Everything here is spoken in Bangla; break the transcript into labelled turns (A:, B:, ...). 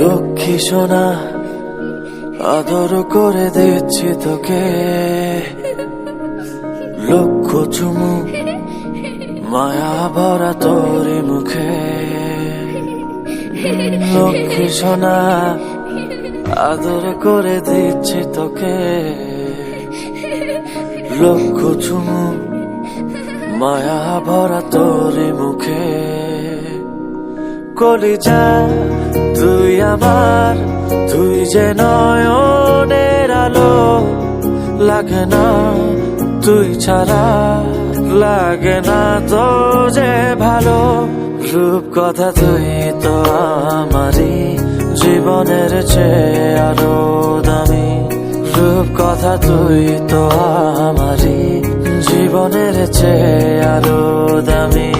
A: লক্ষ্মী সোনা আদর করে দিচ্ছি তোকে, লক্ষ চুমু মায়া ভরা তোরি মুখে। লক্ষ্মী সোনা আদর করে দিচ্ছি তোকে, লক্ষ চুমু মায়া ভরা তোরি মুখে। কলিজা তুই আমার, তুই যে নয়নের আলো, লাগে না তুই ছাড়া, লাগে না তো যে ভালো। রূপ কথা তুই তো আমারই, জীবনের চেয়ে আরো দামি। রূপ কথা তুই তো আমারই, জীবনের চেয়ে আরো দামি।